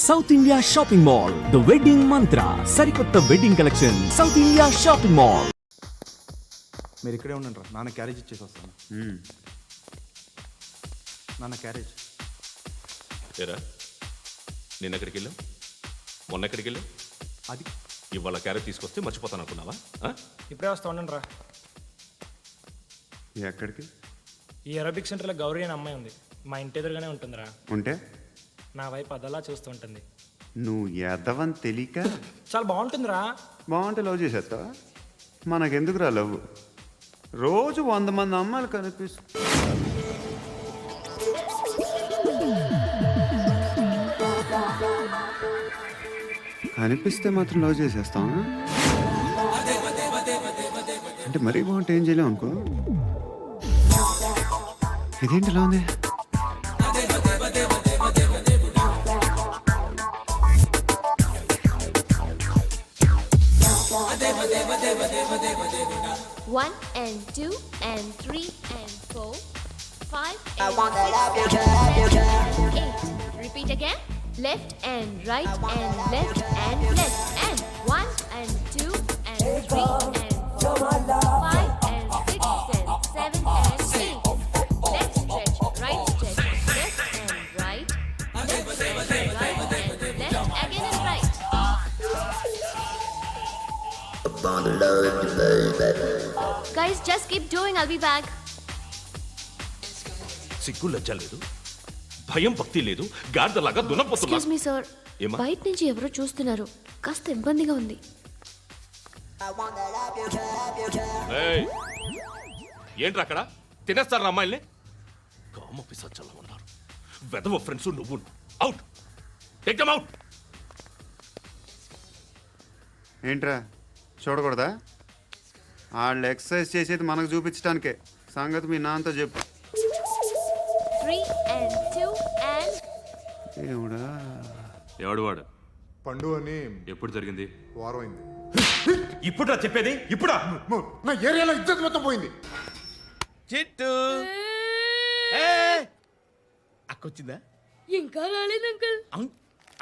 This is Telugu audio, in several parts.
South India shopping mall the wedding మంత్ర సరికొత్త wedding collection south India shopping mall. మీరు ఇక్కడే ఉండండి రా, నాన్న క్యారేజ్ ఇచ్చేసి వస్తాను. నాన్న క్యారేజ్. ఏరా నేను ఎక్కడికి వెళ్ళావు, మొన్న ఎక్కడికి వెళ్ళావు? అది ఇవాళ క్యారెట్ తీసుకొస్తే మర్చిపోతాను అనుకున్నావా? ఇప్పుడే వస్తా ఉండండి రా. ఎక్కడికి? ఈ అరబిక్ సెంటర్లో గౌరీ అనే అమ్మాయి ఉంది, మా ఇంటి ఎదురుగానే ఉంటుందిరా. ఉంటే నా వైపు అదలా చూస్తూ ఉంటుంది. నువ్వు ఎదవని తెలియక చాలా బాగుంటుందిరా. బాగుంటే లవ్ చేసేస్తావా? మనకెందుకురా లవ్? రోజు 100 మంది అమ్మాయిలు కనిపిస్తే మాత్రం లవ్ చేసేస్తాం అంటే మరీ బాగుంటే ఏం చేయలేం అనుకో. ఇదేంటి ఇలా ఉంది? One and two and three and four, 5 and 6 and 8. Repeat again. Left and right and left and left and 1 and 2 and 3 and 4, 5 and 6 and 7 and 8. Left stretch, right stretch, left and right, left stretch, right and left again and right. Guys, just keep doing. I'll be back. సిగ్గు లజ్జ లేదు, భయం భక్తి లేదు, గాడిదలాగా దున్నపోతున్నా. ఎక్స్క్యూజ్ మీ సార్, ఏమ్మా? బయట నుంచి ఎవరో చూస్తున్నారు, కాస్త ఇబ్బందిగా ఉంది. ఏయ్, ఏంట్రా అక్కడ తినేస్తారా అమ్మాయిల్ని? కామ పిశాచాలా ఉన్నారు, వెదవ ఫ్రెండ్స్. నువ్వు అవుట్, టేక్ దెమ్ అవుట్. ఏంట్రా చూడకూడదా? వాళ్ళు ఎక్సర్సైజ్ చేసేది మనకు చూపించడానికే. సంగతి మీ నాన్నతో చెప్పు. 3 and 2 and ఏముడా ఎవడు వాడు? పండు అని ఎప్పుడు జరిగింది? వారం అయింది. ఇప్పుడా చెప్పేది? ఇప్పుడా? నా ఏరియాలో ఇద్దరు మొత్తం పోయింది. చిట్టు అక్కొచ్చిందా? ఇంకా రాలేదు అంకుల్.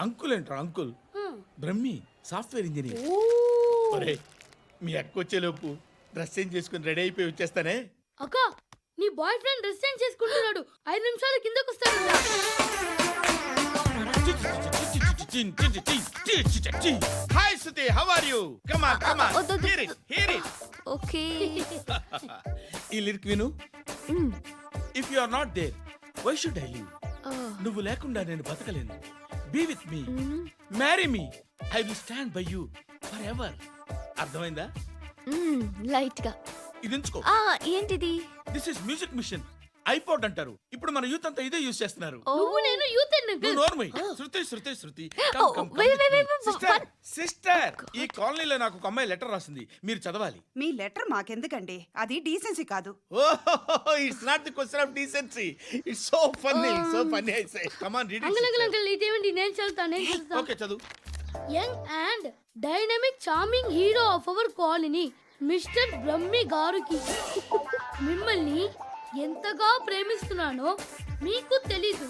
అంకుల్ ఏంట్రా అంకుల్? Brahmi software engineer. ఒరే మీ అక్కొచ్చేలోపు డ్రెస్ చేంజ్ చేసుకుని రెడీ అయిపోయి వచ్చేస్తానే. అక్క, నీ బాయ్ ఫ్రెండ్ డ్రెస్ చేంజ్ చేసుకుంటున్నాడు, 5 నిమిషాలు కిందకు వస్తాడు. Hi Suthi, how are you? Come on come on, hear it hear it. Okay. ఈ లిరిక్ విను. If you are not there why should I live? నువ్వు లేకుండా నేను బతకలేను. Be with me, marry me, I will stand by you forever. అర్థమైందా? లైట్ గా. ఇది ఉంచుకో. ఏంటిది? This is music machine. IPod అంటారు. ఇప్పుడు మన యూత్ అంతా ఇదే యూజ్ చేస్తున్నారు. నువ్వు నేను యూత్ నువ్వు నోర్మై. శృతి శృతి శృతి. సిస్టర్, ఈ కాలనీలో నాకు ఒక అమ్మాయి లెటర్ రాసింది, మీరు చదవాలి. మీ లెటర్ మాకెందుకండి, అది డీసెన్సీ కాదు. Oh, it's not the question of decency, it's so funny I say. Come on read it. Uncle ఇదేంటి? నేను చదువుతాను. ఓకే చదువు. Young and dynamic charming hero of our colony mister Brahmi గారికి మిమ్మల్ని ఎంతగా ప్రేమిస్తున్నానో మీకు తెలీదు.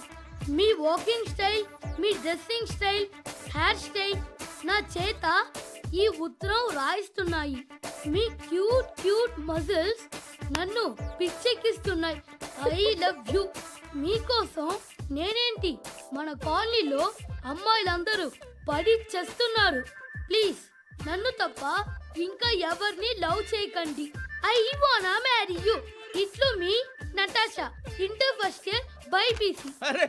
మీ వాకింగ్ స్టైల్, మీ డ్రెస్సింగ్ స్టైల్, హెయిర్ స్టైల్ నా చేత ఈ ఉత్తరం రాయిస్తున్నాయి. మీ క్యూట్ క్యూట్ మజిల్స్ నన్ను పిచ్చెక్కిస్తున్నాయి. I love you. మీకోసం నేనేంటి, మన కాలనీలో అమ్మాయిలందరూ పడి చేస్తున్నారు. ప్లీజ్ నన్ను తప్ప ఇంకా ఎవరిని లవ్ చేయకండి. ఐ వానా మ్యారీ యూ. ఇట్లు మీ Natasha, inter first year BiPC. అరే,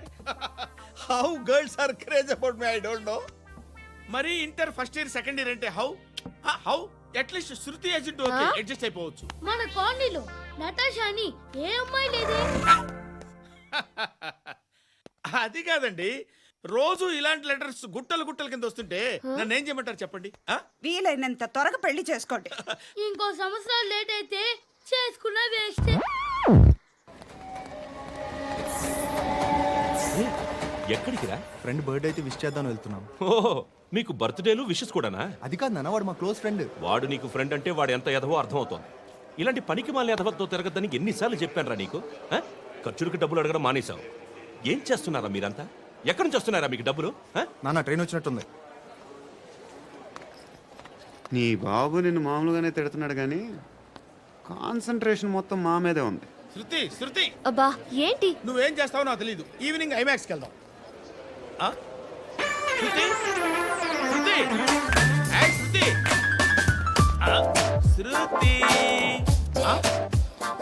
how girls are craze about me I don't know. మరి inter first year second year అంటే how at least Shruti agent okay adjust అయిపోవచ్చు. మన కాలనీలో నటాషాని ఏ అమ్మాయి లేదే. అది కాదండి, రోజు ఇలాంటి లెటర్స్ గుట్టలు గుట్టల కింద వస్తుంటే నన్ను ఏం చేయమంటారు చెప్పండి? వీలైనంత త్వరగా పెళ్లి చేసుకోండి. ఇంకో సంవత్సరాలు లేట్ అయితే చేసుకున్న వేస్ట్. ఎక్కడికి రా? ఫ్రెండ్ బర్త్డే అయితే విష్ చేద్దాం వెళ్తున్నాం. ఓహో, మీకు బర్త్డేలు విషెస్ కూడానా? అది కాదు నాన్న, వాడు మా క్లోజ్ ఫ్రెండ్. వాడు నీకు ఫ్రెండ్ అంటే వాడు ఎంత ఎదవో అర్థమవుతోంది. ఇలాంటి పనికి మాలిన ఎదవతో తిరగద్దని ఎన్నిసార్లు చెప్పాను రా నీకు? ఖర్చులకు డబ్బులు అడగడం మానేశావు. ఏం చేస్తున్నారా మీరంతా? ఎక్కడి నుంచి వస్తున్నారా మీకు డబ్బులు ఆ? నాన్న ట్రైన్ వచ్చినట్టుంది. నీ బాబు నిన్ను మామూలుగానే తిడుతున్నాడు కానీ కాన్సన్ట్రేషన్ మొత్తం మా మీదే ఉంది. శృతి శృతి అబ్బా ఏంటి? నువ్వేం చేస్తావో నాకు తెలియదు. ఈవినింగ్ ఐమాక్స్కి వెళ్దాం. ఆ? శృతి శృతి ఏయ్, శృతి ఆ? శృతి ఆ?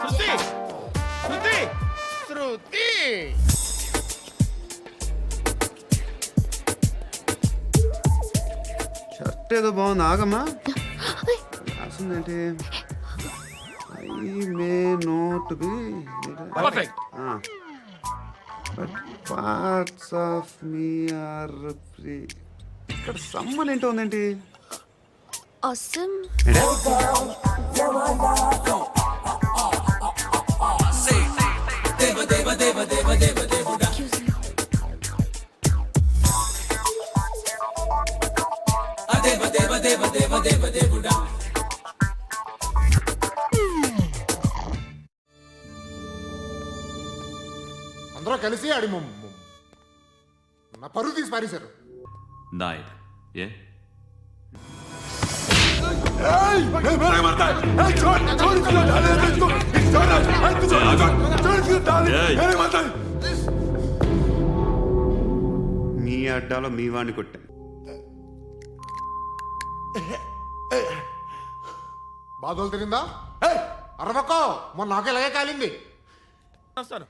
శృతి శృతి శృతి షర్ట్ ఏదో బాగుంది, ఆగమ్మా. రాసిందేంటి? I may not be perfect. But parts of me are free. ఇక్కడ సమ్మన్ ఏంటో ఉందేంటి? Awesome. ఏంటే? Excuse me. అందరూ కలిసి ఆడి నా పరువు తీసి పారేశారు. నాయక్ ఏ మీ అడ్డాలో మీ వాడిని కొట్టాను. బాధలు తిరిందా? అరవకో, మొన్న నాకు ఇలాగే కాలింది. వస్తాను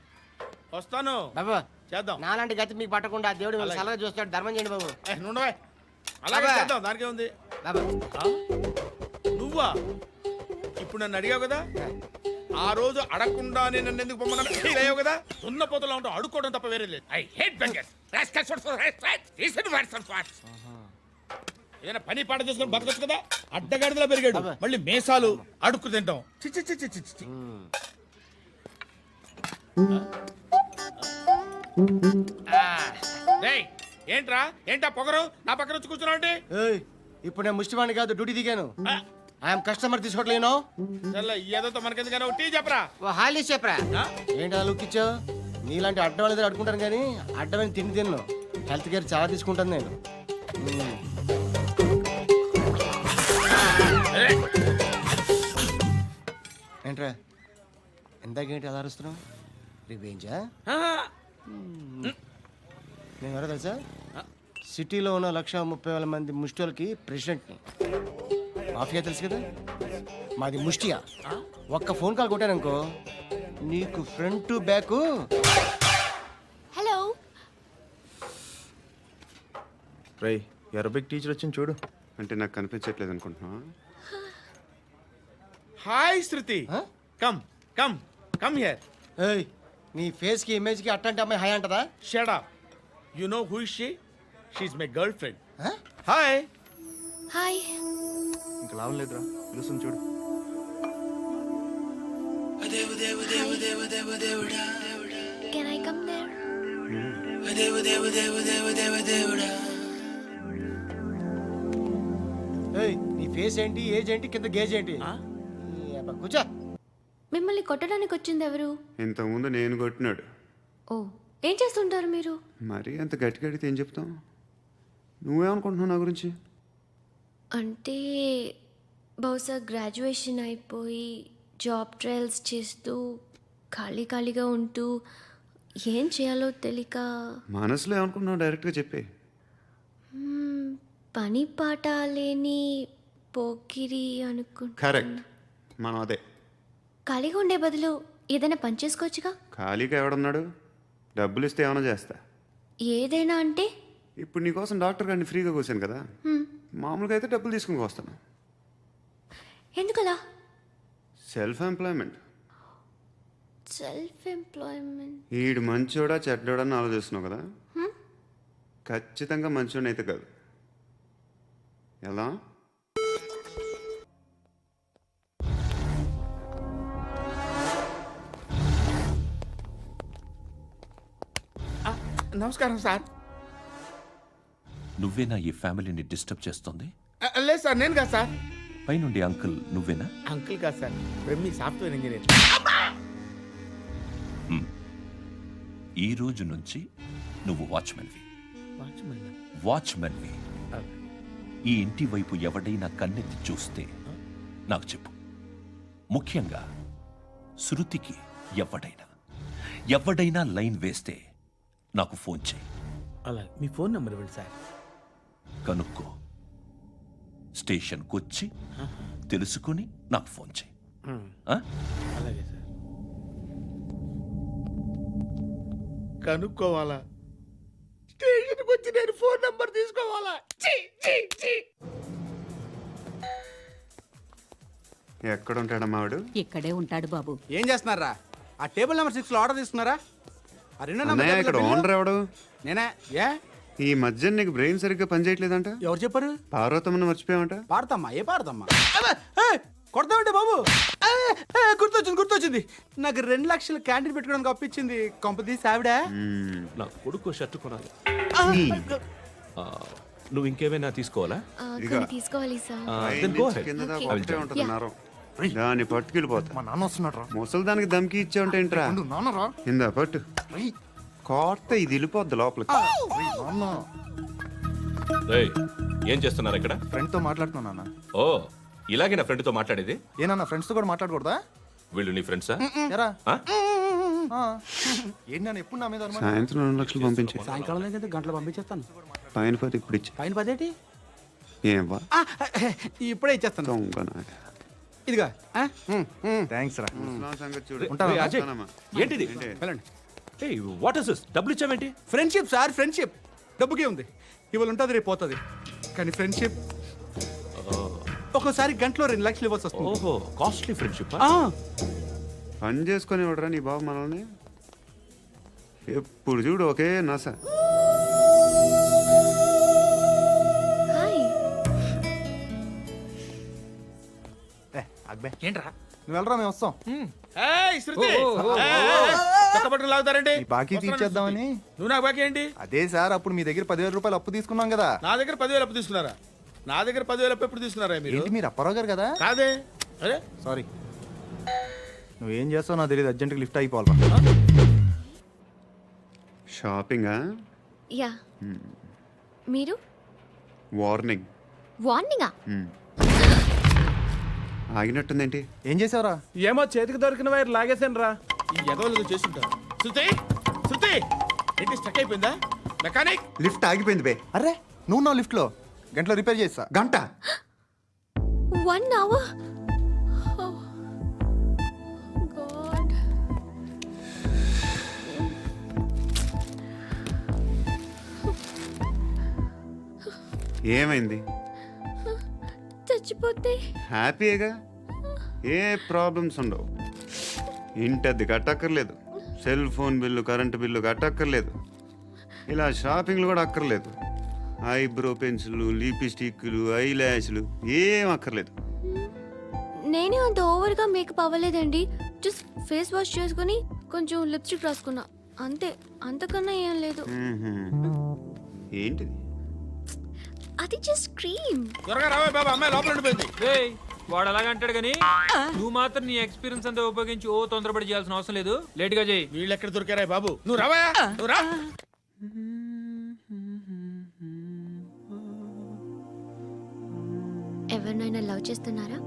వస్తాను బాబు చేద్దాం. నాలాంటి గతి మీకు పట్టకుండా దేవుడు మిమ్మల్ని సలహా చూస్తాడు. ధర్మం చేయండి బాబు. నుండవే అలాగే అబ్బా. చేద్దాం. దానికే ఉంది. బాబు నువ్వా ఇప్పుడు నన్ను అడిగావు కదా, ఆ రోజు అడగకుండా నేను నన్ను ఎందుకు పొమ్మన్నా ఫీల్ అయ్యావు కదా. ఉన్న పోతలో ఉంటావు, అడుక్కోవడం తప్ప వేరే లేదు. I hate bangers. ఏదైనా పని పాట చేసుకుని బతకొచ్చు కదా. అడ్డగాడిదలా పెరిగాడు, మళ్ళీ మేసాలు అడుక్కు తింటాం. చి చి చి చి చి చి. రేయ్, ఏంట్రా ఏంటా పొగరు నా పక్కన వచ్చి కూర్చున్నావు అంటే? ఇప్పుడు నేను ముష్టివాణి కాదు, డ్యూటీ దిగాను. ఐఎమ్ కస్టమర్ తీసుకోవట్లేను. ఏదో మనకెందుకైనా టీ చెప్పరా. ఓ హాలీస్ చెప్పరా. ఏంటి లుక్ ఇచ్చావు? నీలాంటి అడ్డం వాళ్ళ దగ్గర అడుకుంటాను కానీ అడ్డమైన తిండి తిన్ను. హెల్త్ కేర్ చాలా తీసుకుంటాను నేను. ఏంట్రా ఎందాకేంటి అలా అరుస్తున్నావు? రివేంజా? నేను ఎవరో తెలుసా? సిటీలో ఉన్న 130,000 మంది ముష్టిలకి ప్రెసిడెంట్ని. మాఫియా తెలుసు కదా, మాది ముష్టియా. ఒక్క ఫోన్ కాల్ కొట్టాననుకో నీకు ఫ్రంట్ టు బ్యాక్. Hello. రై అరబిక్ టీచర్ వచ్చింది చూడు. అంటే నాకు కనిపించట్లేదు అనుకుంటున్నా. Hi Shruti. Come come come here. ఏయ్, నీ ఫేస్ కి ఇమేజ్ కి అట్లాంటి అమ్మాయి హాయ్ అంటదా? Shut up. You know who is she? She is my girl friend. Hi. Hi. ఇంకా లాభం లేదురా, పిలుస్తుంది చూడు. Can I come there? ఏయ్, నీ ఫేస్ ఏంటి, ఏజ్ ఏంటి, కింద గేజ్ ఏంటి? ఈ అబ్బా, కూర్చో. మిమ్మల్ని కొట్టడానికి వచ్చింది ఎవరు? ఇంతకుముందు నేను కొట్టినాడు. ఓ, ఏం చేస్తుంటారు మీరు? మరీ అంత గట్టిగా అడిగితే ఏం చెప్తాం? నువ్వేమనుకుంటున్నావు నా గురించి? అంటే బహుశా గ్రాడ్యుయేషన్ అయిపోయి జాబ్ ట్రయల్స్ చేస్తూ ఖాళీగా ఉంటూ ఏం చేయాలో తెలియక మనసులో ఏమనుకుంటున్నావు డైరెక్ట్గా చెప్పే. పని పాట లేని పోకిరి అనుకుంటా. కరెక్ట్, మనం అదే. ఖాళీగా ఉండే బదులు ఏదైనా పని చేసుకోవచ్చుగా. ఖాళీగా ఎవడున్నాడు? డబ్బులు ఇస్తే ఏమైనా చేస్తా. ఏదైనా అంటే? ఇప్పుడు నీకోసం డాక్టర్ గారిని ఫ్రీగా కూర్చాను కదా, మామూలుగా అయితే డబ్బులు తీసుకుని వస్తాను. ఎందుకలా? Self employment. Self employment. ఈడు మంచోడా చెడ్డోడా అని ఆలోచిస్తున్నావు కదా. ఖచ్చితంగా మంచోడని అయితే కాదు. ఎలా? నమస్కారం సార్. నువ్వేనా ఈ ఫ్యామిలీని డిస్టర్బ్ చేస్తుంది? లేదు సార్, నేను కాదు సార్. పైనుండి అంకుల్ నువ్వేనా? అంకుల్ కాదు సార్, బ్రహ్మి సాఫ్ట్వేర్ ఇంజనీర్. ఈ రోజు నుంచి నువ్వు వాచ్మెన్వి. వాచ్మెన్వి. ఈ ఇంటి వైపు ఎవడైనా కన్నెత్తి చూస్తే నాకు చెప్పు. ముఖ్యంగా శృతికి ఎవడైనా లైన్ వేస్తే నాకు ఫోన్ చేయి. అలా మీ ఫోన్ నెంబర్ ఇవ్వండి సార్. కనుక్కో, స్టేషన్కి వచ్చి తెలుసుకుని నాకు ఫోన్ చేయి. ఆ? అలాగే సార్. కనుక్కోవాలా? స్టేషన్కి వచ్చి నేను ఫోన్ నంబర్ తీసుకోవాలా? ఎక్కడ ఉంటాడమ్మా వాడు? ఇక్కడే ఉంటాడు బాబు. ఏం చేస్తున్నారా? ఆ టేబుల్ నెంబర్ 6 లో ఆర్డర్ తీసుకున్నారా? ఆ రెండో నెంబర్ అన్నయ్య, ఇక్కడ ఓనర్ ఎవడు? నేనే. ఏ ఈ మధ్య నీకు బ్రెయిన్ సరిగ్గా పనిచేయట్లేదంట. ఎవరు చెప్పారు? పార్వతమ్మను మర్చిపోయామంట. పాడతామ్మా, ఏ పాడతామ్మా? కొడతామంటే బాబు. గుర్తొచ్చింది. నాకు 2 లక్షలు క్యాంటీన్ పెట్టుకోవడానికి అప్పించింది కొంపదీసి ఆవిడ. నా కొడుకు షర్ట్ కొనాలి. నువ్వు ఇంకేమైనా తీసుకోవాలా? కొన్ని తీసుకోవాలి సార్. then go ahead. కింద దాకా I will ఒకటే join. ఉంటుంది నరం. దాన్ని పట్టుకెళ్ళిపోతా. మా నాన్న వస్తున్నాడు రా. ముసలి దానికి దమ్కి ఇచ్చావుంటే ఏంట్రా? నాన్న రా. ఇందా పట్టు. కోర్త ఇది వెళ్ళిపోద్ది లోపలికి. నాన్న రేయ్, ఏం చేస్తున్నారు ఇక్కడ? ఫ్రెండ్ తో మాట్లాడుతున్నా నాన్న. ఓ, ఇలాగే నా ఫ్రెండ్తో మాట్లాడేది? ఏనా ఫ్రెండ్స్ తో కూడా మాట్లాడకూడదా? వీళ్ళు నీ ఫ్రెండ్సా? ఎరా ఆ? ఏంటి నాన్న ఎప్పుడు నా మీద అనుమానం? సాయంత్రం 2 లక్షలు పంపించే. సాయంకాలం దగ్గర గంటలు పంపించేస్తాను. పైన పోతే ఇప్పుడు ఇచ్చే. పైన 10 ఏంటి? ఏం వా ఇప్పుడే ఇచ్చేస్తాను. దొంగ నాయ. ఇదిగా థ్యాంక్స్ రా. ముసలాం సంగతి చూడు. రేయ్, అజయ్, ఉంటానమ్మా. ఏంటిది? వెళ్ళండి. ఏయ్, వాట్ ఇస్ దిస్? డబ్బులు ఇచ్చావేంటి? Friendship sir, friendship. డబ్బుకే ఉంది. ఇవాళ ఉంటుంది, రేపు పోతుంది. కానీ ఫ్రెండ్షిప్ ఒక్కోసారి గంటలో 2 లక్షలు ఇవ్వాల్సి వస్తుంది. ఓహో, కాస్ట్లీ ఫ్రెండ్షిప్. పని చేసుకొని ఇవ్వడరా నీ బాబు మనల్ని? ఎప్పుడు చూడు ఒకే నస. హాయ్. అక్బే ఏంట్రా? నువ్వు వెళ్ళరా, మేము వస్తాం. ఏయ్, శృతి! చక్క పట్టుకుని లాగుతారండి. ఈ బాకీ తీర్చేద్దామని. నువ్వు నాకు బాకీ ఏంటి? అదే సార్, అప్పుడు మీ దగ్గర 10,000 రూపాయలు అప్పు తీసుకున్నాం కదా. నా దగ్గర 10,000 అప్పు తీసుకున్నారా? నా దగ్గర 10,000 అప్పు ఎప్పుడు తీసుకున్నారా మీరు? ఏంటి మీరు అప్పారావు గారు కదా? కాదే. అరే సారీ. నువ్వేం చేస్తావు నాకు తెలియదు, అర్జెంట్గా లిఫ్ట్ అయిపోవాలి. షాపింగా? యా. మీరు? వార్నింగ్. వార్నింగా? ఆగినట్టుందేంటి? ఏం చేసావురా? ఏమో చేతికి దొరికిన వైర్ లాగేసాను రా. ఈ ఎగవలు చేస్తుంటారు. శృతి ఏంటి స్టక్ అయిపోయిందా? మెకానిక్ లిఫ్ట్ ఆగిపోయింది బే. అరే నువ్వు నా లిఫ్ట్లో గంటలో రిపేర్ చేస్తా. గంట? 1 hour? Oh, God. ఏమైంది? చచ్చిపోతే? హ్యాపీగా, ఏ ప్రాబ్లమ్స్ ఉండవు. ఇంటద్ది కట్టక్కర్లేదు, cell phone bill, current bill కట్టక్కర్లేదు, ఇలా షాపింగ్లు కూడా అక్కర్లేదు. ఐబ్రో పెన్సిల్లు, లిప్స్టిక్లు, ఐ ల్యాష్లు ఏం అక్కర్లేదు. నేనే అంత ఓవర్గా మేకప్ అవ్వలేదండి. జస్ట్ ఫేస్ వాష్ చేసుకుని కొంచెం లిప్స్టిక్ రాసుకున్నా అంతే. అంతకన్నా ఏం లేదు. ఏంటిది? అది జస్ట్ క్రీమ్. త్వరగా రావే బాబా, అమ్మాయి లోపల ఉండిపోయింది. వాడు అలాగంటాడు కానీ నువ్వు మాత్రం నీ ఎక్స్పీరియన్స్ అంతా ఉపయోగించి తొందరపడి చేయాల్సిన అవసరం లేదు. లేట్ గా చేయి. వీళ్ళు ఎక్కడ దొరికారా బాబు? నువ్వు రావా, నువ్వు రా. ఎవరినైనా లవ్ చేస్తున్నారా?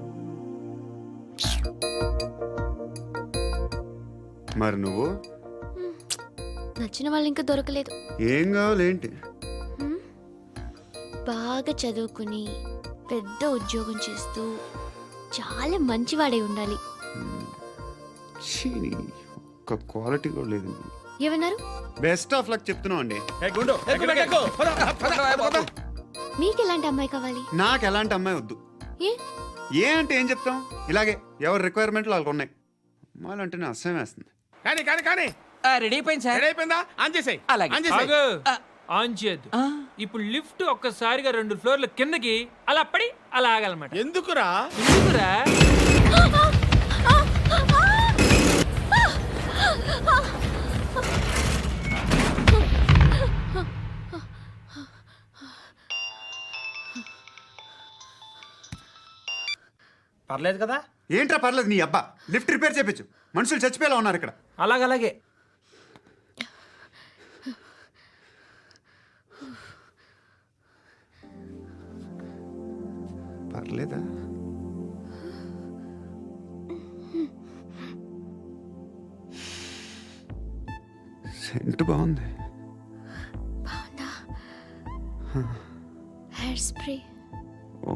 మరి నువ్వు? నచ్చిన వాళ్ళు ఇంకా దొరకలేదు. ఏం కావాలి ఏంటి? బాగా చదువుకుని పెద్ద ఉద్యోగం చేస్తూ చాలా మంచివాడే ఉండాలి. ఒక్క క్వాలిటీ కూడా లేదు. ఏమన్నారు? బెస్ట్ ఆఫ్ లక్ చెప్తున్నావు అండి. మీకు ఎలాంటి అమ్మాయి కావాలి? నాకు ఎలాంటి అమ్మాయి వద్దు. ఏ అంటే ఏం చెప్తాం, ఇలాగే ఎవరి రిక్వైర్మెంట్లు వాళ్ళకు ఉన్నాయి. అమ్మాయిలు అంటేనే అసహ్యం వేస్తుంది. కానీ రెడీ అయిపోయింది సార్. రెడీ అయిపోయిందా? ఆన్ చేసేయ్. ఆన్ చేయద్దు. ఇప్పుడు లిఫ్ట్ ఒక్కసారిగా 2 ఫ్లోర్ల కిందకి అలా పడి అలా ఆగాలన్నమాట. ఎందుకురా? ఎందుకురా? పర్లేదు కదా? ఏంట్రా పర్లేదు నీ అబ్బా. లిఫ్ట్ రిపేర్ చేయించు, మనుషులు చచ్చిపోయేలా ఉన్నారు ఇక్కడ. అలాగే పర్లేదా? సెంట్ బాగుంది. హెయిర్ స్ప్రే ఓ,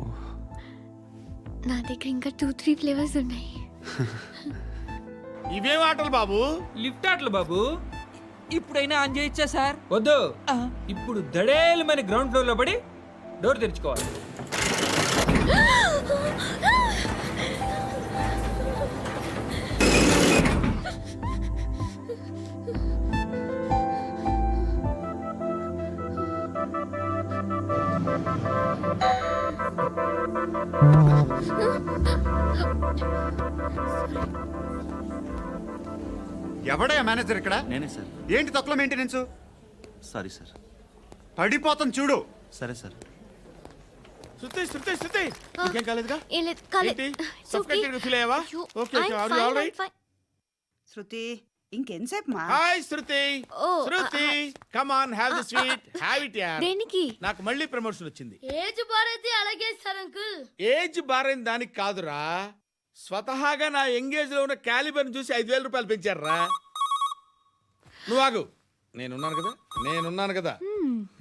నా దగ్గర ఇంకా 2-3 ఫ్లేవర్స్ ఉన్నాయి. ఇవేం ఆటలు బాబు? లిఫ్ట్ ఆటలు బాబు. ఇప్పుడైనా ఆన్ చేయొచ్చా సార్? వద్దు, ఇప్పుడు దడేలు మన గ్రౌండ్ ఫ్లోర్ లో పడి డోర్ తెరుచుకోవాలి. ఎవడయ్యా మేనేజర్ ఇక్కడ? నేనే సార్. ఏంటి తక్కువ మెయింటెనెన్స్? Sorry sir. పడిపోతాం చూడు. సరే సార్. శృతి శృతి శృతి ఇంకేం కాలేదుగా? ఏం లేదు, కాలేదు. ఏంటి? It's okay. Suffocated గా feel అయ్యావా? అయ్యో, Okay, okay. I'm Are you fine, all right? I'm fine. శృతి ఇంకెంతసేపు మా? Hi Shruti. Oh, Shruti come on have the sweet. Have it యార్. దేనికి? నాకు మళ్ళీ ప్రమోషన్ వచ్చింది. ఏజ్ బారైతే అలాగే సార్ అంకుల్. ఏజ్ బారైన దానికి కాదురా, స్వతహాగా నా ఎంగేజ్ లో ఉన్న క్యాలిబర్ చూసి 5,000 రూపాయలు పెంచారా. నువ్వు ఆగు, నేనున్నాను కదా.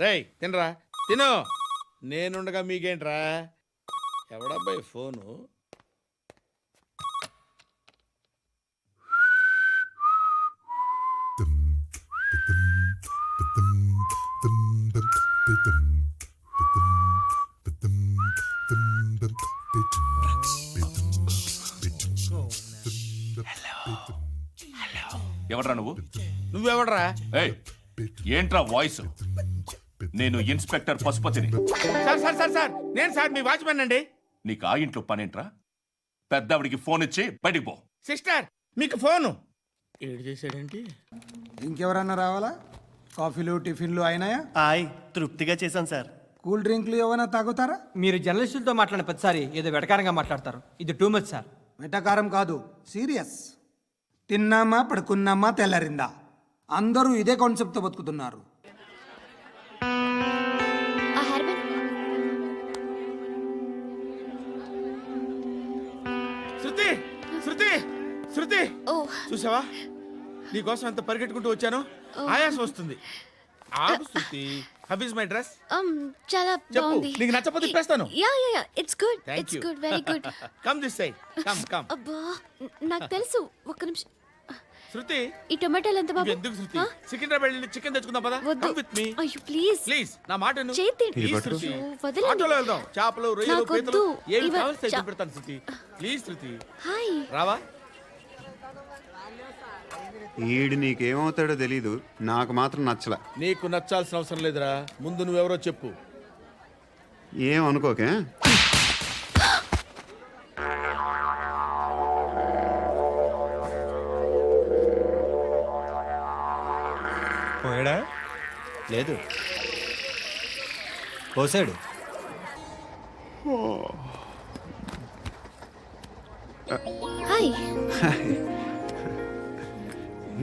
రేయ్ తినరా, తిను. నేనుండగా మీకేంట్రా? ఎవడబ్బాయి ఫోను? ఎవడ్రా నువ్వు? నువ్వెవడరా? ఏయ్, ఏంట్రా వాయిస్? నేను ఇన్స్పెక్టర్ పశుపతిని. సార్ నేను సార్ మీ వాచ్మెన్ అండి. నీకు ఆ ఇంట్లో పనేంట్రా? పెద్దవిడికి ఫోన్ ఇచ్చి బయటికి పో. సిస్టర్ మీకు ఫోను. ఏడు చేశాడేంటి? ఇంకెవరన్నా రావాలా? కాఫీలు టిఫిన్లు అయినాయా? తృప్తిగా చేశాను సార్. కూల్ డ్రింక్లు ఏమైనా తాగుతారా? మీరు జర్నలిస్టులతో మాట్లాడిన ప్రతిసారి ఏదో వెటకారంగా మాట్లాడతారు. ఇది టూ మచ్ సార్. వెటకారం కాదు, సీరియస్. తిన్నామా పడుకున్నామా తెల్లరిందా, అందరూ ఇదే కాన్సెప్ట్తో బతుకుతున్నారు. ఆ హెయిర్ బ్యాండ్. శృతి శృతి శృతి ఓ, చూసావా, నీకోసం ఎంత పరిగెట్టుకుంటూ వచ్చాను. ఆయాసం వస్తుంది. ఆగు Shruti. How is my dress? చాలా చెప్పు, బాగుంది. నీకు నచ్చకపోతే తిప్పేస్తాను. Yeah it's good. Thank it's you. Good, very good. Come this side. Come అబ్బా, నాకు తెలుసు. ఒక్క నిమిషం. శృతి ఈ టొమాటోలు ఎంత బాబు? ఎందుకు శృతి? సికింద్రాబాద్ వెళ్ళి చికెన్ తెచ్చుకుందాం పదా. వద్దు. కమ్ విత్ మీ అయ్యో ప్లీజ్. ప్లీజ్, నా మాట విను. చేతి ప్లీజ్ శృతి. వదలండి. ఆటోలో వెళ్దాం. చేపలు, రొయ్యలు, నాకొద్దు. పీతలు ఏమి ఇవ- కావాలి తెచ్చి పెడతాను శృతి. Please Shruti. హాయ్. రావా? ఈడు నీకేమవుతాడో తెలీదు, నాకు మాత్రం నచ్చలా. నీకు నచ్చాల్సిన అవసరం లేదురా. ముందు నువ్వెవరో చెప్పు. ఏం అనుకోకే. పోయాడా? లేదు, పోసాడు. హాయ్.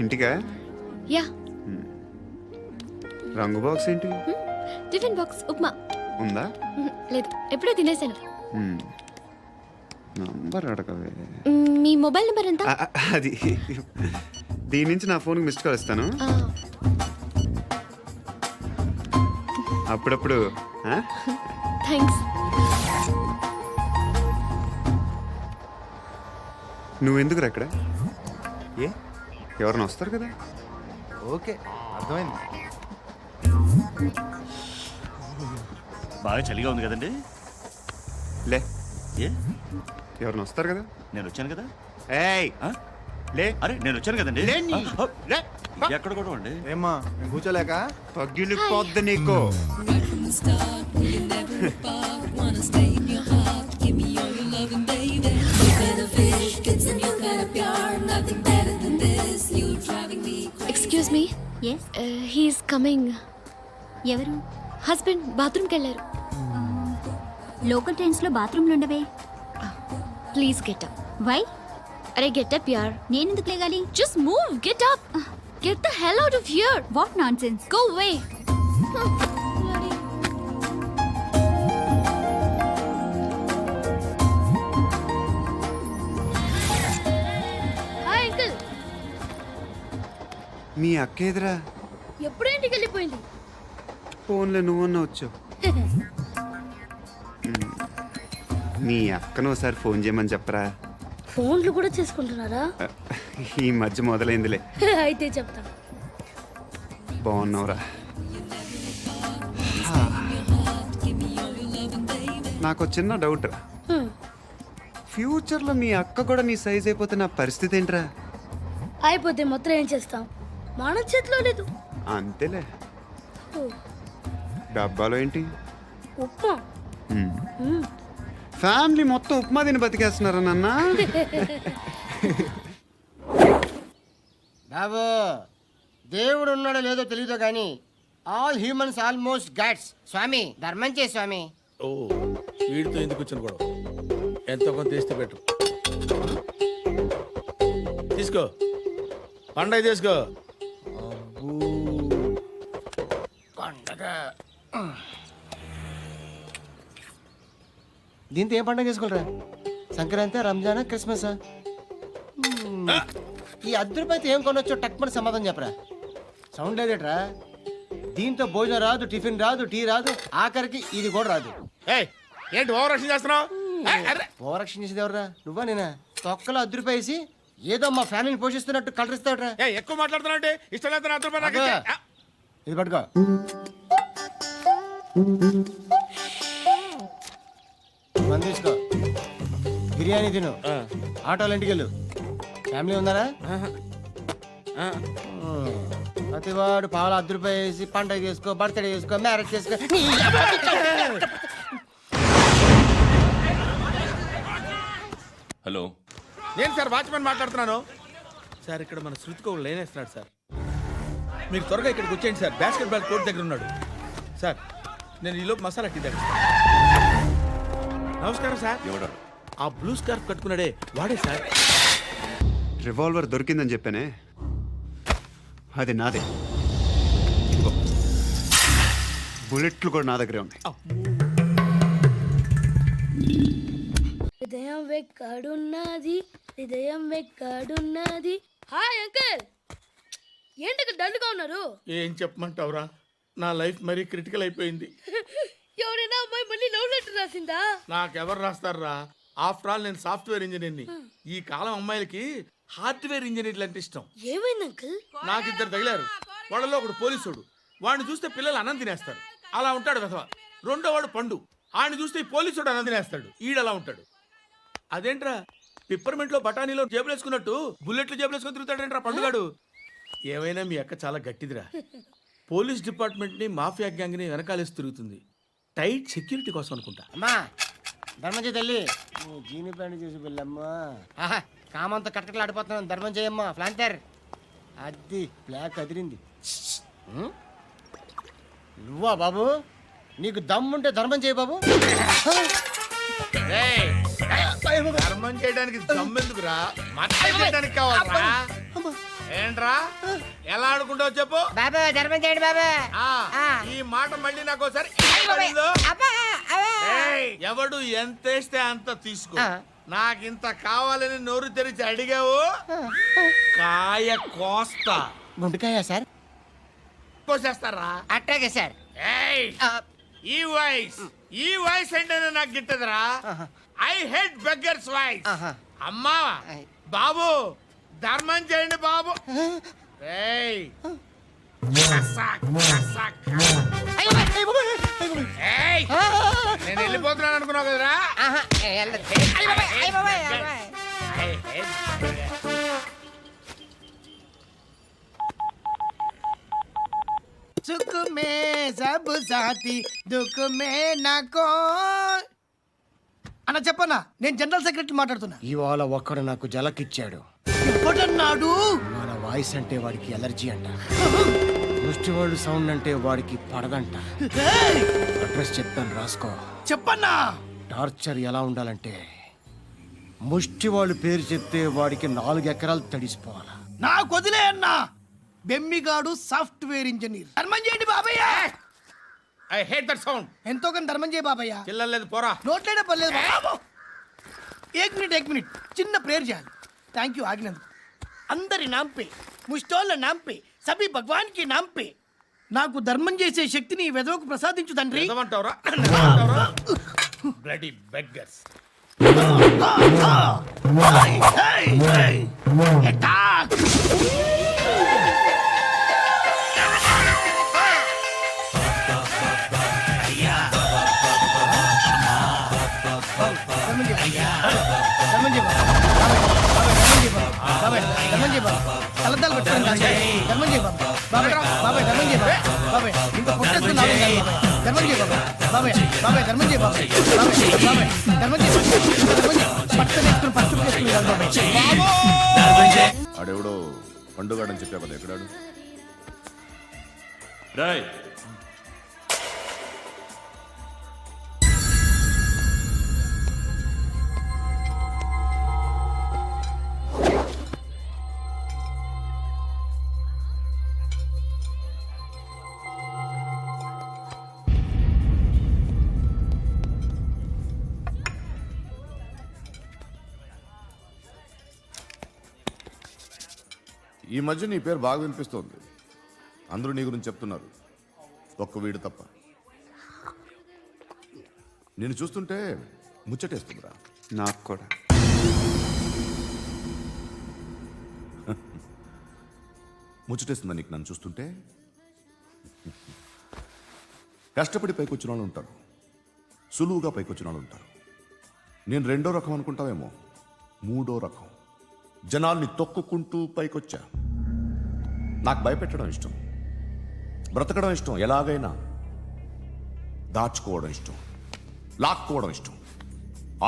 ఇంటికా? యా. రంగు బాక్స్ ఏంటి? Tiffin box upma. ఉందా? లేదు, ఎప్పుడో తినేసాను. నంబర్ అడగవే. మీ మొబైల్ నెంబర్ ఎంత? అది దీని నుంచి నా ఫోన్కి మిస్డ్ కాల్ ఇస్తాను. అప్పుడప్పుడు. థ్యాంక్స్. నువ్వెందుకు అక్కడ? ఏ, ఎవరైనా వస్తారు కదా. ఓకే, అర్థమైంది. బాగా చలిగా ఉంది కదండి. లే, ఏ, ఎవరైనా వస్తారు కదా. నేను వచ్చాను కదా. ఏయ్, లే. అరే నేను వచ్చాను కదండి. లే నీ. లే. ఎక్కడ కూడా అండి. ఏమ్మా నేను కూర్చోలేక? పగిలిపోద్ది నీకు. Excuse me. He's coming. ఎవరు? హస్బెండ్ బాత్రూమ్కి వెళ్ళారు. లోకల్ ట్రైన్స్ లో బాత్రూమ్లు ఉండవే. Please get up. వై? అరే గెట్ అప్ యార్. నేనెందుకు లేగాలి? Just move, get up. Get the hell out of here. What nonsense. Go away. మీ అక్క ఎదురా? ఎప్పుడు ఇంటికి వెళ్ళిపోయింది. ఫోన్లో నువ్వన్నా వచ్చావు. మీ అక్కను ఒకసారి ఫోన్ చేయమని చెప్పరా. ఫోన్లు కూడా చేసుకుంటున్నారా? ఈ మధ్య మొదలైందిలే. అయితే చెప్తా. బాగున్నావురా? నాకు చిన్న డౌట్ రా. ఫ్యూచర్లో మీ అక్క కూడా నీ సైజ్ అయిపోతే నా పరిస్థితి ఏంట్రా? అయిపోతే మొత్తం ఏం చేస్తాం, మన చేతిలో లేదు. అంతేలే. డబ్బాలో ఏంటి? ఉప్మా. ఫ్యామిలీ మొత్తం ఉప్మా తిని బతికేస్తున్నారా నాన్న? బాబు, దేవుడు ఉన్నాడో లేదో తెలియదు కానీ ఆల్ హ్యూమన్స్ ఆల్మోస్ట్ గాడ్స్. స్వామి ధర్మం చే స్వామి. ఓ వీడితో ఎందుకు వచ్చిన గొడవ? ఎంతో కొంత తీస్తే పెట్టు. తీసుకో, పండగ తీసుకో. పండగ దీంతో ఏం పండగ చేసుకోలేరా? సంక్రాంతి, రంజానా, క్రిస్మసా? ఈ అద్దరిపైతే ఏం కొనొచ్చో టక్మని సమాధానం చెప్పరా. సౌండ్ లేదేట్రా? దీంతో భోజనం రాదు, టిఫిన్ రాదు, టీ రాదు, ఆఖరికి ఇది కూడా రాదు. ఏంటి ఓవర్ రక్షణ చేస్తున్నావు? ఓవరాక్షన్ చేసేది ఎవరా? నువ్వా నేనా? తొక్కలో అద్దరిపేసి ఏదో మా ఫ్యామిలీని పోషిస్తున్నట్టు కలరిస్తావుట్రా. ఎక్కువ మాట్లాడుతున్నావు అంటే ఇష్టం లేదు. ఇది పట్టుకో. మంది తీసుకో, బిర్యానీ తిను, ఆటోలు ఇంటికి వెళ్ళు. ఫ్యామిలీ ఉందారా? ప్రతివాడు పావులు ₹10 పండగ చేసుకో, బర్త్డే చేసుకో, మ్యారేజ్ చేసుకో. హలో, నేను సార్ వాచ్మెన్ మాట్లాడుతున్నాను. సార్ ఇక్కడ మన శృతికో లేనేస్తున్నాడు సార్. మీరు త్వరగా ఇక్కడికి వచ్చేయండి సార్. బాస్కెట్ బాల్ కోర్ట్ దగ్గర ఉన్నాడు సార్. నేను ఈలోపు మసాలా టీ దగ్గర. నమస్కారం సార్. ఎవడా? ఆ బ్లూ స్కార్ఫ్ కట్టుకున్నాడే వాడే సార్. రివాల్వర్ దొరికిందని చెప్పానే, అది నాదే. ఇదిగో, బుల్లెట్లు కూడా నా దగ్గరే ఉన్నాయి. హృదయం వెక్కడున్నది, హృదయం వెక్కడున్నది. హాయ్ అంకుల్, ఏంటి డల్గా ఉన్నారు? ఏం చెప్పమంటావురా, నా లైఫ్ మరీ క్రిటికల్ అయిపోయింది. ఎవరైనా అమ్మాయి మళ్ళీ లవ్ లెటర్ రాసిందా? నాకెవరు రాస్తారా? ఆఫ్టర్ ఆల్ నేను సాఫ్ట్వేర్ ఇంజనీర్ని. ఈ కాలం అమ్మాయిలకి హార్డ్వేర్ ఇంజనీర్లు అంటే ఇష్టం. ఏమైంది అంకుల్? నాకు ఇద్దరు తగిలారు. వాళ్ళలో ఒకడు పోలీసుడు. వాడిని చూస్తే పిల్లలు అన్నం తినేస్తారు, అలా ఉంటాడు వెధవ. రెండో వాడు పండు. ఆడిని చూస్తే ఈ పోలీసుడు అన్నం తినేస్తాడు, ఈడలా ఉంటాడు. అదేంట్రా, పిప్పర్మెంట్ లో బఠానీలో జేబులు వేసుకున్నట్టు బుల్లెట్లు జేబులు వేసుకుని తిరుగుతాడేంట్రా పండుగాడు. ఏమైనా మీ అక్క చాలా గట్టిదిరా. పోలీస్ డిపార్ట్మెంట్ ని మాఫియా గ్యాంగ్ ని వెనకాలేసి తిరుగుతుంది. టైట్ సెక్యూరిటీ కోసం అనుకుంటా. అమ్మా ధర్మం చేయి తల్లి. జీని ప్యాంట్ చేసి వెళ్ళమ్మా. కామంతో కట్టకట్లు ఆడిపోతున్నాను. ధర్మం చేయమ్మా. ఫ్లాంటర్ అది బ్లాక్ అదిరింది. నువ్వా బాబు? నీకు దమ్ముంటే ధర్మం చేయి బాబు. ధర్మం చేయడానికి దమ్మెందుకురా, మతానికి కావాలరా. ఏంట్రా ఎలా ఆడుకుంటావు చెప్పు బాబా. ధర్మం చేయండి బాబా. ఈ మాట మళ్ళీ నాకు ఒకసారి ఎవడు ఎంత వేస్తే అంత తీసుకో. నాకు ఇంత కావాలని నోరు తెరిచి అడిగావు, కాయ కోస్తా. గుండెకాయ సార్? కోసేస్తారా? అట్టాగే సార్. ఈ వాయిస్ అంటేనే నాకు గిట్టదురా. I hate beggars voice. అమ్మా బాబు, ధర్మం చేయండి బాబు. నేను వెళ్ళిపోతున్నాను అనుకున్నావు కదరా. సుఖ మే సబ్ సాథీ దుఃఖ మే నాకో. అన్న చెప్పన్నా, నేను జనరల్ సెక్రటరీ మాట్లాడుతున్నా. ఇవాళ ఒక్కడు నాకు జలకిచ్చాడు. ఎప్పుడన్నాడు? మన వాయిస్ అంటే వాడికి ఎలర్జీ అంట. ముష్టివాడు సౌండ్ అంటే వాడికి పడదంట. అడ్రస్ చెప్తాను, రాసుకో. చెప్పన్నా. టార్చర్ ఎలా ఉండాలంటే, ముష్టివాళ్ళు పేరు చెప్తే వాడికి 4 ఎకరాలు తడిసిపోవాలా. నాకు వదిలే అన్నా. బెమ్మిగాడు సాఫ్ట్వేర్ ఇంజనీర్. ధర్మం చేయండి బాబయ్య. I hate that sound. ఎంతో కానీ ధర్మం చేయ బాబయ్య. చిల్లలేదు పోరా. నోట్లేడే పర్లేదు బాబు. ఏక్ మినిట్ చిన్న ప్రేయర్ చేయాలి. థ్యాంక్ యూ ఆగినందుకు. అందరి నాంపే, ముష్టోళ్ళ నాంపే, సభి భగవాన్ కి నామ్ పే నాకు ధర్మం చేసే శక్తిని ఈ వెధవకు ప్రసాదించు తండ్రి. ఏమంటావురా బ్లడీ బెగ్గర్స్. అటాక్. ధర్మం చేయ బాబాయ్, ధర్మం చేయ బాబాయ్, కలద్దాలు పెట్టుకోండి ధర్మం చేయ బాబాయ్, బాబాయ్ ధర్మం చేయ బాబాయ్, ఇంకా పుట్టేస్తున్నావు ధర్మం చేయ బాబాయ్, బాబాయ్ ధర్మం చేయ బాబాయ్, బాబాయ్ ధర్మం చేయ పట్టు వేసుకుని పట్టు వేసుకుని బాబాయ్. ఆడెవడో పండుగాడని చెప్పా కదా, ఎక్కడాడు? రాయ్ ఈ మధ్య నీ పేరు బాగా వినిపిస్తోంది. అందరూ నీ గురించి చెప్తున్నారు, ఒక్క వీడు తప్ప. నేను చూస్తుంటే ముచ్చటేస్తుందిరా. నాకు కూడా. ముచ్చటేస్తుందా నీకు నన్ను చూస్తుంటే? కష్టపడి పైకొచ్చిన వాళ్ళు ఉంటారు, సులువుగా పైకొచ్చిన వాళ్ళు ఉంటారు. నేను రెండో రకం అనుకుంటావేమో, మూడో రకం. జనాల్ని తొక్కుకుంటూ పైకొచ్చా. నాకు భయపెట్టడం ఇష్టం, బ్రతకడం ఇష్టం, ఎలాగైనా దాచుకోవడం ఇష్టం, లాక్కోవడం ఇష్టం,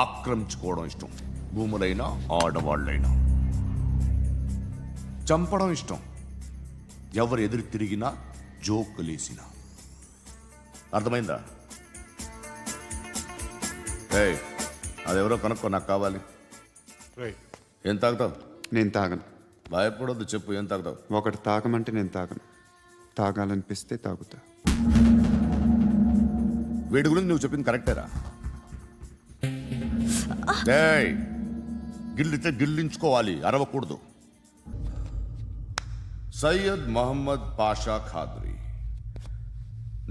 ఆక్రమించుకోవడం ఇష్టం. భూములైనా ఆడవాళ్ళైనా చంపడం ఇష్టం, ఎవరు ఎదురు తిరిగినా జోకులేసినా. అర్థమైందా? ఏయ్, అదెవరో కనుక్కో, నాకు కావాలి. ఏం తాగుతావు? నేను తాగను. భయపడొద్దు, చెప్పు ఏం తాగుతావు? ఒకటి తాగమంటే నేను తాగను, తాగాలనిపిస్తే తాగుతా. వీడి గురించి నువ్వు చెప్పింది కరెక్టేరా? ఏయ్, గిల్లితే గిల్లించుకోవాలి, అరవకూడదు. సయ్యద్ మహమ్మద్ పాషా ఖాద్రీ.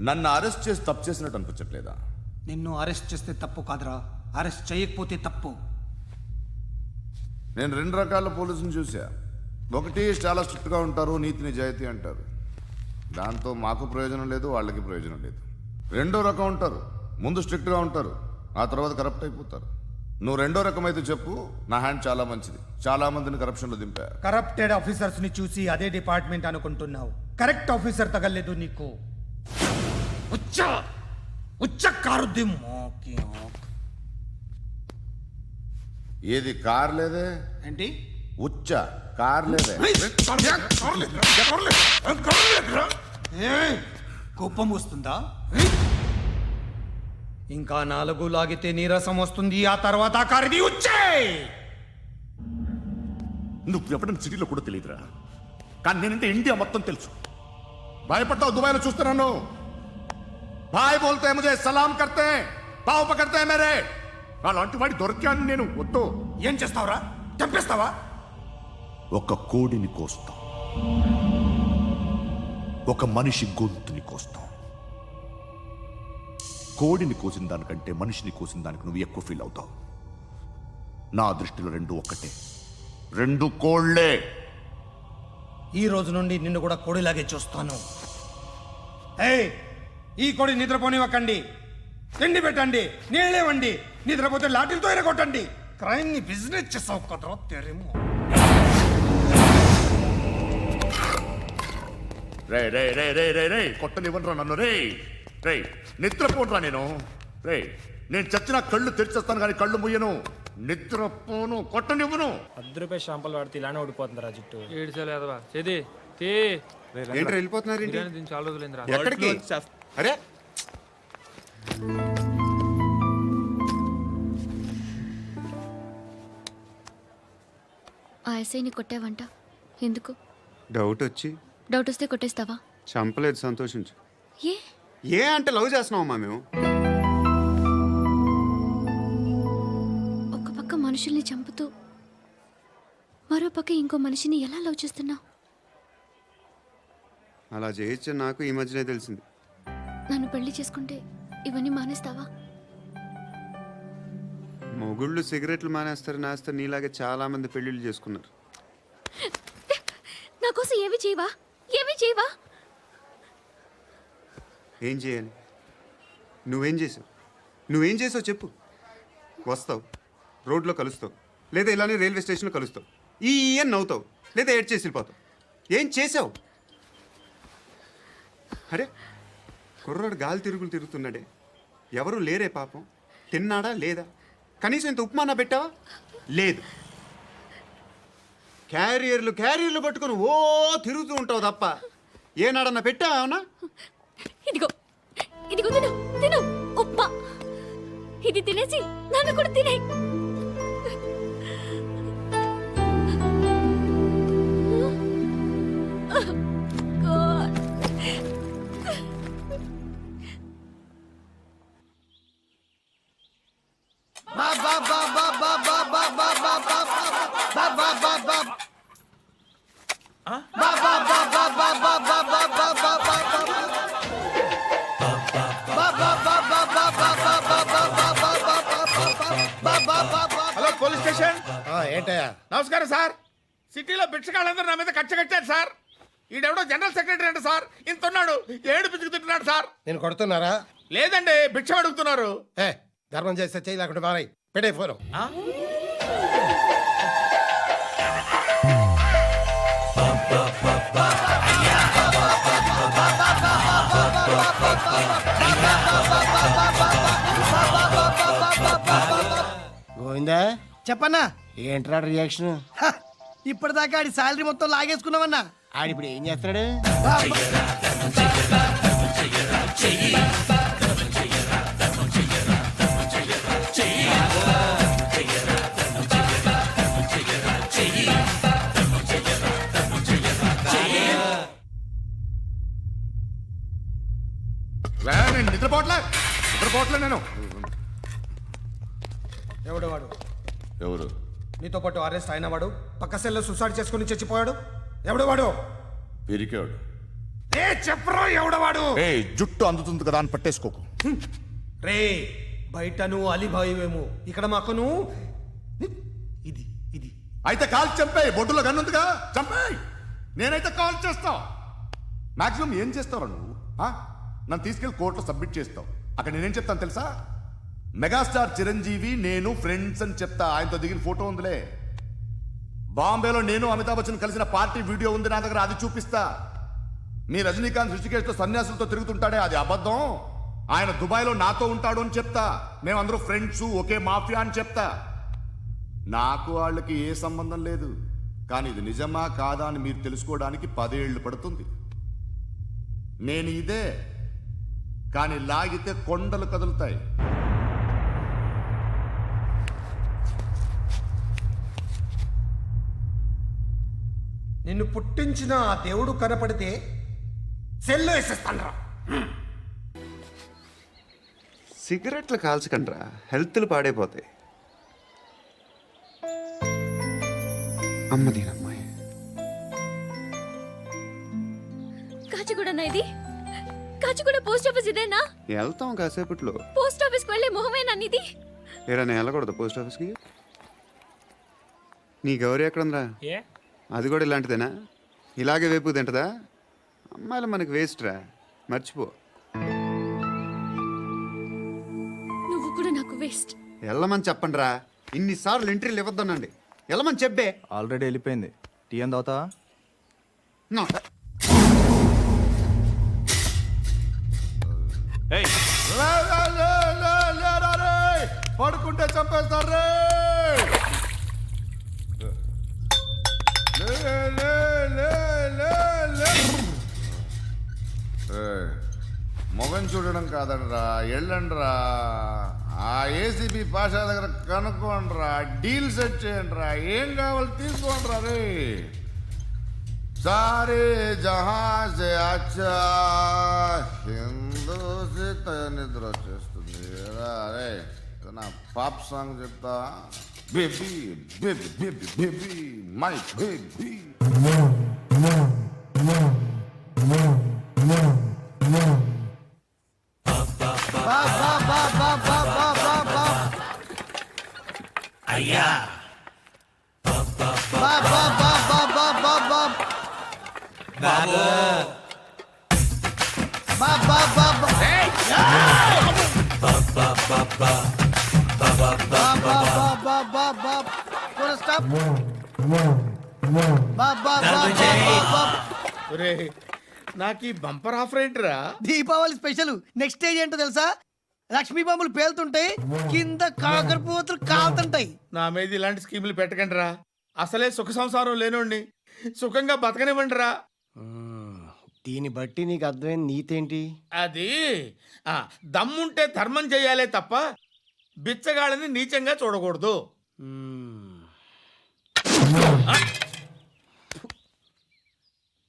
నన్ను అరెస్ట్ చేసి తప్పు చేసినట్టు అనిపించట్లేదా? నిన్ను అరెస్ట్ చేస్తే తప్పు కాదురా, అరెస్ట్ చేయకపోతే తప్పు. నేను రెండు రకాల పోలీసుని చూసా. ఒకటి చాలా స్ట్రిక్ట్గా ఉంటారు, నీతి నిజాయితీ అంటారు, దాంతో మాకు ప్రయోజనం లేదు, వాళ్ళకి ప్రయోజనం లేదు. రెండో రకం ఉంటారు, ముందు స్ట్రిక్ట్గా ఉంటారు, ఆ తర్వాత కరప్ట్ అయిపోతారు. నువ్వు రెండో రకం అయితే చెప్పు, నా హ్యాండ్ చాలా మంచిది, చాలా మందిని కరప్షన్లో దింపా. కరప్టెడ్ ఆఫీసర్స్ ని చూసి అదే డిపార్ట్మెంట్ అనుకుంటున్నావు, కరెక్ట్ ఆఫీసర్ తగలేదు నీకు. ఉచ్చ కారుద్ది మోకి. ఏది కార్ లేదే? ఏంటి? ఉచ్చ కార్ లేదే? కోపం వస్తుందా? ఇంకా 4 లాగితే నీరసం వస్తుంది, ఆ తర్వాత కారిది ఉచ్చే. నువ్వు ఎప్పుడైనా సిటీలో కూడా తెలియదురా, కానీ నేనంటే ఇండియా మొత్తం తెలుసు. భయపడతావు? దుబాయ్లో చూస్తున్నాను. భాయ్ బోల్తే ముజే సలాం కర్తే, పావు పకడ్తే మేరే. అలాంటి వాడి దొరికాను నేను. వద్దు. ఏం చేస్తావురా? చంపేస్తావా? ఒక కోడిని కోస్తాం, ఒక మనిషి గొంతుని కోస్తాం. కోడిని కోసిన దానికంటే మనిషిని కోసిన దానికి నువ్వు ఎక్కువ ఫీల్ అవుతావు. నా దృష్టిలో రెండు ఒక్కటే, రెండు కోళ్లే. ఈ రోజు నుండి నిన్ను కూడా కోడిలాగే చూస్తాను. ఏయ్, ఈ కోడి నిద్రపోనివ్వకండి, తిండి పెట్టండి, నీళ్ళేవండి. నిద్రపోతే లాఠీలతో ఎరగొట్టండి. క్రైమ్ ని బిజినెస్ చేసావు కదరా తెరేమో. రే రే రే రే రే రే కొట్టనివ్వనరా నన్ను. రే రే నిద్రపోనరా నేను. రే నేను చచ్చిన కళ్ళు తెరిచేస్తాను కానీ కళ్ళు ముయ్యను. నిద్రపోను, కొట్టనివ్వను. 10 రూపాయల షాంపూలు వాడితే ఇలానే ఓడిపోతుంది రా జుట్టు. ఏడ్చలేదవా చేది తే ఏంటి వెళ్ళిపోతున్నారు? దీని చాలా రోజులైందిరా. ఎక్కడికి? అరే ఆ ఎస్ఐని కొట్టావంట, ఎందుకు? డౌట్ వచ్చి. డౌట్ వస్తే కొట్టేస్తావా? చంపలేదు, సంతోషించు. ఏ ఏ అంటే లవ్ చేస్తున్నావమ్మా మేము. ఒక పక్క మనుషుల్ని చంపుతూ మరో పక్క ఇంకో మనిషిని ఎలా లవ్ చేస్తున్నావు? అలా చేయొచ్చని నాకు ఈ మధ్యనే తెలిసింది. నన్ను పెళ్లి చేసుకుంటే ఇవన్నీ మానేస్తావా? మొగుళ్ళు సిగరెట్లు మానేస్తారు నీలాగే చాలా మంది పెళ్ళిళ్ళు చేసుకున్నారు. నా కోసం ఏమి చేయవా? ఏమి చేయవా? ఏం చేయాలి? నువ్వేం చేసావు చెప్పు. వస్తావు, రోడ్లో కలుస్తావు, లేదా ఇలానే రైల్వే స్టేషన్లో కలుస్తావు, ఈ అని నవ్వుతావు, లేదా ఏడ్ చేసి వెళ్ళిపోతావు. ఏం చేసావు? అరే కుర్రాడు గాలి తిరుగుతున్నాడే, ఎవరు లేరే పాపం. తిన్నాడా లేదా? కనీసం ఇంత ఉప్మానా పెట్టావా? లేదు. క్యారియర్లు పట్టుకొని ఓ తిరుగుతూ ఉంటావు తప్ప ఏనాడన్నా పెట్టావా? అవునా? ఇదిగో ఇదిగో తిను తిను ఉప్మా. ఇది తినేసి నన్ను కూడా తినే. Hello police station. ఏంటయ్యా? నమస్కారం సార్. సిటీలో భిక్షగాళ్ళందరూ నా మీద కక్ష కట్టారు సార్. ఈడెవడో జనరల్ సెక్రటరీ అంట సార్. ఇంత ఉన్నాడు, ఏడు పిచ్చుకు తింటున్నాడు సార్. నేను కొడుతున్నారా? లేదండి, భిక్ష అడుగుతున్నారు. ధర్మం చేస్తే చేయి, లేకుండా మారాయి. పెట్టే ఫోను. గోవిందా, చెప్పన్నా. ఏంట్రా రియాక్షన్? ఇప్పటిదాకా ఆడి శాలరీ మొత్తం లాగేసుకున్నావన్నా. ఆడిప్పుడు ఏం చేస్తున్నాడు? నేను నిద్రపోవట్లే నేను. ఎవడు వాడు? ఎవరు? నీతో పాటు అరెస్ట్ అయిన వాడు, పక్క సెల్లో సూసైడ్ చేసుకుని చచ్చిపోయాడు. ఎవడు వాడు? పిరికాడు. చెప్పరా ఎవడవాడు? జుట్టు అందుతుంది కదా అని పట్టేసుకోకు. రే బయట నువ్వు అలీబాయివేమో, ఇక్కడ మాకు నువ్వు ఇది ఇది. అయితే కాల్ చంపేయి. బొడ్డులో గన్నుందిగా, చంపేయి. నేనైతే కాల్ చేస్తా. మాక్సిమం ఏం చేస్తావు నువ్వు? నన్ను తీసుకెళ్లి కోర్టులో సబ్మిట్ చేస్తావు. అక్కడ నేనేం చెప్తాను తెలుసా? మెగాస్టార్ చిరంజీవి నేను ఫ్రెండ్స్ అని చెప్తా. ఆయనతో దిగిన ఫోటో ఉందిలే. బాంబేలో నేను అమితాబ్ బచ్చన్ కలిసిన పార్టీ వీడియో ఉంది నా దగ్గర, అది చూపిస్తా. మీ రజనీకాంత్ ఋషికేశ్తో సన్యాసులతో తిరుగుతుంటాడే, అది అబద్ధం. ఆయన దుబాయ్లో నాతో ఉంటాడు అని చెప్తా. మేమందరూ ఫ్రెండ్స్, ఒకే మాఫియా అని చెప్తా. నాకు వాళ్ళకి ఏ సంబంధం లేదు. కానీ ఇది నిజమా కాదా అని మీరు తెలుసుకోవడానికి 10 ఏళ్ళు పడుతుంది. నేను ఇదే, కానీ లాగితే కొండలు కదులుతాయి. నిన్ను పుట్టించిన ఆ దేవుడు కనపడితే సెల్లో వేసేస్తానరా. సిగరెట్లు కాల్చకండ్రా, హెల్త్లు పాడైపోతాయి. అమ్మదీనమ్మాయి. కాచిగూడనా ఇది? కాచిగూడ పోస్ట్ ఆఫీస్ ఇదేనా? వెళ్తాం కాసేపట్లో. పోస్ట్ ఆఫీస్ కి వెళ్ళే మొహమేనా ఇది? ఏరా నేను వెళ్ళకూడదు పోస్ట్ ఆఫీస్కి? నీ గౌరీ ఎక్కడుందిరా? అది కూడా ఇలాంటిదేనా? ఇలాగే వేపు తింటదా? అమ్మాయిలు మనకి వేస్ట్ రా, మర్చిపో. నువ్వు కూడా నాకు వేస్ట్. వెళ్ళమని చెప్పండి రా. ఇన్నిసార్లు ఎంట్రీలు ఇవ్వద్దనండి. వెళ్ళమని చెప్పే. ఆల్రెడీ వెళ్ళిపోయింది. టీ అని తాగుతావా? పడుకుంటే చంపేస్తారు. మొగం చూడడం కాదండ్రా, వెళ్ళండ్రా. ఆ ఏసీబీ పాషా దగ్గర కనుక్కోండ్రా, డీల్ సెట్ చేయండిరా, ఏం కావాలి తీసుకోండిరా. రే సారే జహా సే అచ్చా హిందూ నిద్ర వచ్చేస్తుంది. అరే నా పాప్ సాంగ్ చెప్తా. Baby baby baby baby my baby. బా బా బా బా బా బా బా బా బా బా బా నాకు ఈ బంపర్ ఆఫర్ ఏంటిరా? దీపావళి స్పెషల్ నెక్స్ట్ స్టేజ్ ఏంటో తెలుసా? లక్ష్మీ బాంబులు పేలుతుంటాయి, కింద కాకరపువ్వతులు కాలుతుంటాయి. నా మీద ఇలాంటి స్కీములు పెట్టకండి రా. అసలే సుఖ సంసారం లేనోడిని సుఖంగా బతకనివ్వండి రా. దీన్ని బట్టి నీకు అర్థమైన నీతేంటి? అది దమ్ముంటే ధర్మం చేయాలే తప్ప బిచ్చగాళ్ళని నీచంగా చూడకూడదు.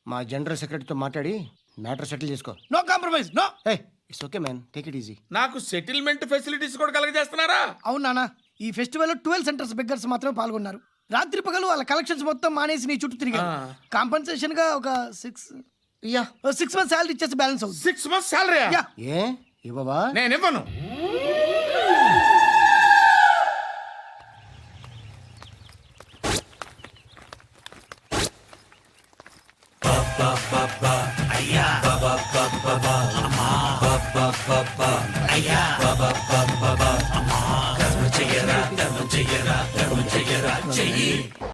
మా జనరల్ సెక్రటరీతో మాట్లాడి మ్యాటర్ సెటిల్ చేసుకో. No compromise, no. It's okay man, take it easy. నాకు సెటిల్మెంట్ ఫెసిలిటీస్ కూడా కలగజేస్తున్నారా? అవును నాన్న, ఈ ఫెస్టివల్ 12 సెంటర్స్ బెగ్గర్స్ మాత్రమే పాల్గొన్నారు. రాత్రి పగలు వాళ్ళ కలెక్షన్స్ మొత్తం మానేసి నీ చుట్టూ తిరిగారు. కాంపన్సేషన్ గా ఒక 6 మంత్స్ శాలరీ ఇచ్చేసి బ్యాలెన్స్ అవుతుంది. 6 months శాలరీ? ఏ ఇవ్వవా? నేను ఇవ్వను.